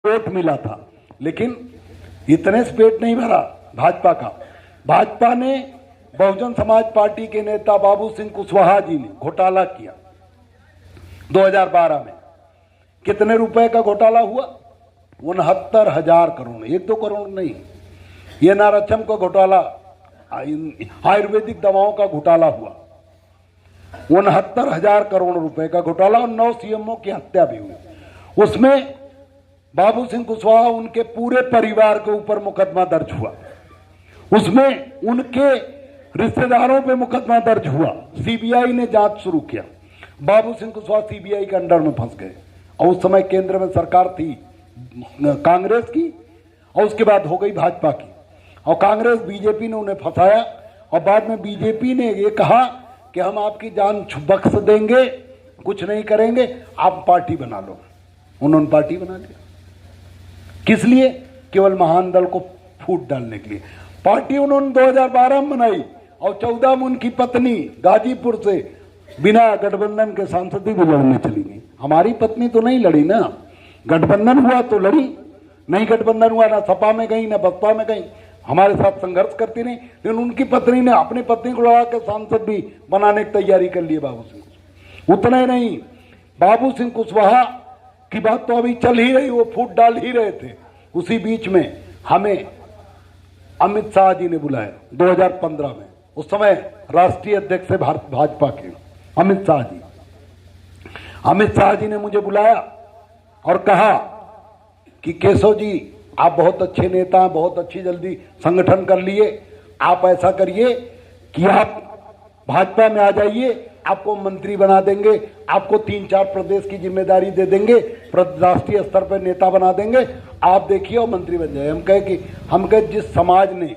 पेट मिला था, लेकिन इतने से पेट नहीं भरा भाजपा का। भाजपा ने बहुजन समाज पार्टी के नेता बाबू सिंह कुशवाहा जी ने घोटाला किया 2012 में। कितने रुपए का घोटाला हुआ? 69,000 करोड़, 1-2 करोड़ नहीं। ये नारचम का घोटाला, आयुर्वेदिक दवाओं का घोटाला हुआ, 69,000 करोड़ रुपए का घोटाला, और 9 सीएमओ की हत्या भी हुई। उसमें बाबू सिंह कुशवाहा, उनके पूरे परिवार के ऊपर मुकदमा दर्ज हुआ, उसमें उनके रिश्तेदारों पे मुकदमा दर्ज हुआ। सीबीआई ने जांच शुरू किया। बाबू सिंह कुशवाहा सीबीआई के अंडर में फंस गए, और उस समय केंद्र में सरकार थी कांग्रेस की, और उसके बाद हो गई भाजपा की, और कांग्रेस बीजेपी ने उन्हें फंसाया। और बाद में बीजेपी ने ये कहा कि हम आपकी जान बख्श देंगे, कुछ नहीं करेंगे, आप पार्टी बना लो। उन्होंने पार्टी बना लिया। किस लिए? केवल महान दल को फूट डालने के लिए। पार्टी उन्होंने 2012 में बनाई, और 14 में उनकी पत्नी गाजीपुर से बिना गठबंधन के सांसद भी लड़ने चली गई। हमारी पत्नी तो नहीं लड़ी ना, गठबंधन हुआ तो लड़ी, नहीं गठबंधन हुआ ना सपा में गई ना बसपा में गई, हमारे साथ संघर्ष करती नहीं। लेकिन उनकी पत्नी ने अपनी पत्नी को लड़ा के सांसद भी बनाने की तैयारी कर ली बाबू सिंह कुशवाहा। उतना ही नहीं, बाबू सिंह कुशवाहा की बात तो अभी चल ही रही, वो फूट डाल ही रहे थे। उसी बीच में हमें अमित शाह जी ने बुलाया 2015 में, उस समय राष्ट्रीय अध्यक्ष थे भाजपा के अमित शाह जी। अमित शाह जी ने मुझे बुलाया और कहा कि केशव जी, आप बहुत अच्छे नेता हैं, बहुत अच्छी जल्दी संगठन कर लिए, आप ऐसा करिए कि आप भाजपा में आ जाइए, आपको मंत्री बना देंगे, आपको 3-4 प्रदेश की जिम्मेदारी दे देंगे, राष्ट्रीय स्तर पर नेता बना देंगे, आप देखिए और मंत्री बन जाए। हम कहे जिस समाज ने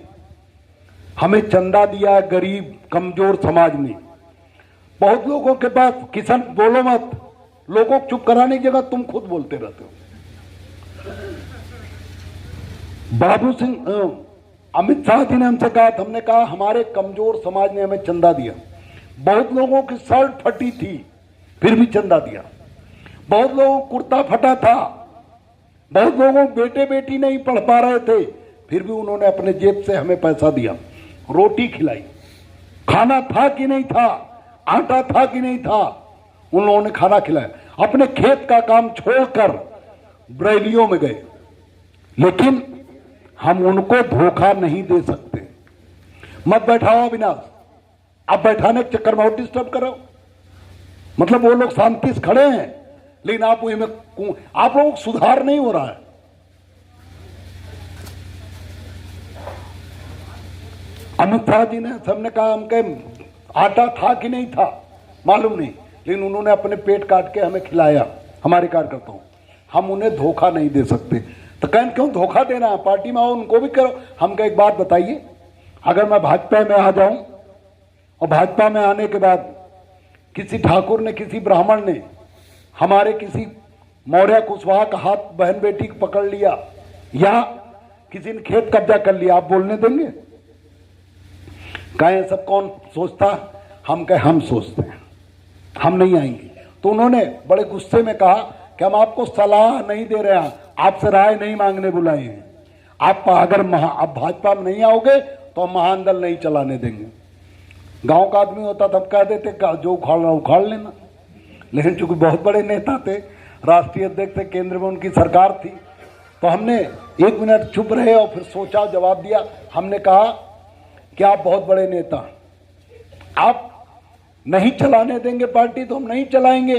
हमें चंदा दिया, गरीब कमजोर समाज ने, बहुत लोगों के पास, किशन बोलो मत, लोगों को चुप कराने की जगह तुम खुद बोलते रहते हो। बाबू सिंह, अमित शाह जी ने हमसे कहा, हमने कहा हमारे कमजोर समाज ने हमें चंदा दिया। बहुत लोगों की शर्ट फटी थी, फिर भी चंदा दिया। बहुत लोगों को कुर्ता फटा था, बहुत लोगों बेटे बेटी नहीं पढ़ पा रहे थे, फिर भी उन्होंने अपने जेब से हमें पैसा दिया, रोटी खिलाई। खाना था कि नहीं था, आटा था कि नहीं था, उन लोगों ने खाना खिलाया। अपने खेत का काम छोड़कर रैलियों में गए, लेकिन हम उनको धोखा नहीं दे सकते। मत बैठाओ अविनाश, आप बैठाने के चक्कर में और डिस्टर्ब करो। मतलब वो लोग शांति से खड़े हैं, लेकिन आप लोगों को सुधार नहीं हो रहा है। अमित शाह जी ने सबने कहा, हम कहे आटा था कि नहीं था मालूम नहीं, लेकिन उन्होंने अपने पेट काट के हमें खिलाया, हमारे कार्यकर्ताओं। हम उन्हें धोखा नहीं दे सकते। तो कहें क्यों धोखा देना है, पार्टी में आओ, उनको भी करो। हम कहे एक बात बताइए, अगर मैं भाजपा में आ जाऊं और भाजपा में आने के बाद किसी ठाकुर ने, किसी ब्राह्मण ने हमारे किसी मौर्य कुशवाहा का हाथ बहन बेटी को पकड़ लिया, या किसी ने खेत कब्जा कर लिया, आप बोलने देंगे? कहें सब कौन सोचता? हम कहे हम सोचते हैं, हम नहीं आएंगे। तो उन्होंने बड़े गुस्से में कहा कि हम आपको सलाह नहीं दे रहे हैं, आपसे राय नहीं मांगने बुलाए हैं। आप अगर आप भाजपा में नहीं आओगे तो हम महान दल नहीं चलाने देंगे। गांव का आदमी होता तब कह देते जो उखाड़ना उखाड़ लेना, लेकिन चूंकि बहुत बड़े नेता थे, राष्ट्रीय अध्यक्ष थे, केंद्र में उनकी सरकार थी, तो हमने 1 मिनट चुप रहे और फिर सोचा, जवाब दिया। हमने कहा कि आप बहुत बड़े नेता, आप नहीं चलाने देंगे पार्टी तो हम नहीं चलाएंगे,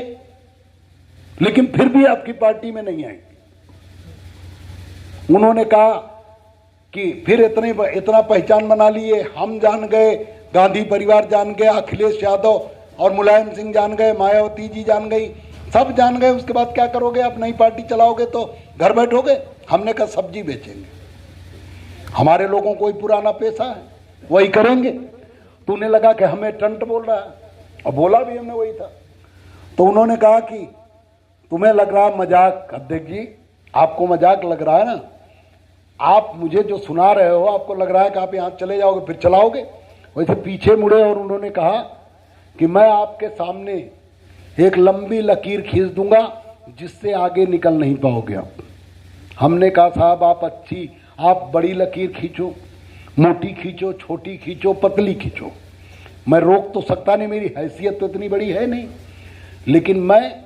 लेकिन फिर भी आपकी पार्टी में नहीं आएंगे। उन्होंने कहा कि फिर इतना पहचान बना लिए, हम जान गए, गांधी परिवार जान गया, अखिलेश यादव और मुलायम सिंह जान गए, मायावती जी जान गई, सब जान गए। उसके बाद क्या करोगे? आप नई पार्टी चलाओगे तो घर बैठोगे? हमने कहा सब्जी बेचेंगे, हमारे लोगों को ही पुराना पेशा है, वही करेंगे। तो उन्हें लगा कि हमें टंट बोल रहा है, और बोला भी हमने वही था। तो उन्होंने कहा कि तुम्हें लग रहा मजाक, अध्यक्ष जी आपको मजाक लग रहा है ना, आप मुझे जो सुना रहे हो आपको लग रहा है कि आप यहाँ चले जाओगे फिर चलाओगे। वैसे पीछे मुड़े और उन्होंने कहा कि मैं आपके सामने एक लंबी लकीर खींच दूंगा जिससे आगे निकल नहीं पाओगे आप। हमने कहा साहब आप बड़ी लकीर खींचो, मोटी खींचो, छोटी खींचो, पतली खींचो, मैं रोक तो सकता नहीं, मेरी हैसियत तो इतनी बड़ी है नहीं, लेकिन मैं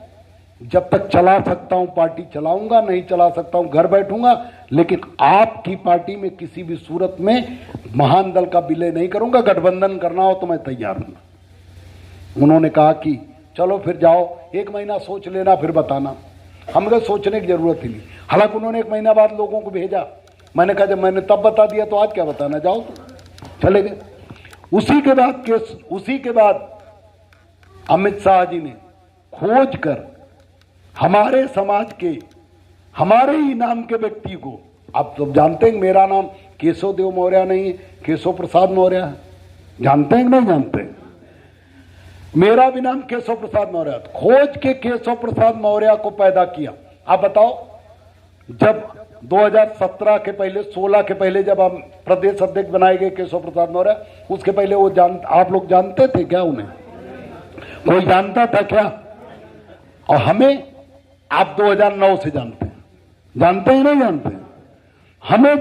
जब तक चला सकता हूं पार्टी चलाऊंगा, नहीं चला सकता हूं घर बैठूंगा, लेकिन आपकी पार्टी में किसी भी सूरत में महान दल का विलय नहीं करूंगा, गठबंधन करना हो तो मैं तैयार हूं। उन्होंने कहा कि चलो फिर जाओ, 1 महीना सोच लेना फिर बताना। हमने सोचने की जरूरत ही नहीं, हालांकि उन्होंने 1 महीना बाद लोगों को भेजा। मैंने कहा जब मैंने तब बता दिया तो आज क्या बताना, जाओ तो चले गए। उसी के बाद अमित शाह जी ने खोज कर हमारे समाज के, हमारे ही नाम के व्यक्ति को, आप सब जानते हैं मेरा नाम केशव देव मौर्य नहीं है, केशव प्रसाद मौर्य है, जानते हैं कि नहीं जानते? मेरा भी नाम केशव प्रसाद मौर्य है। खोज के केशव प्रसाद मौर्य को पैदा किया। आप बताओ, जब 2017 के पहले, 16 के पहले जब हम प्रदेश अध्यक्ष बनाए गए केशव प्रसाद मौर्य, उसके पहले वो आप लोग जानते थे क्या? उन्हें कोई जानता था क्या? और हमें आप 2009 से जानते हैं, नहीं जानते? हमें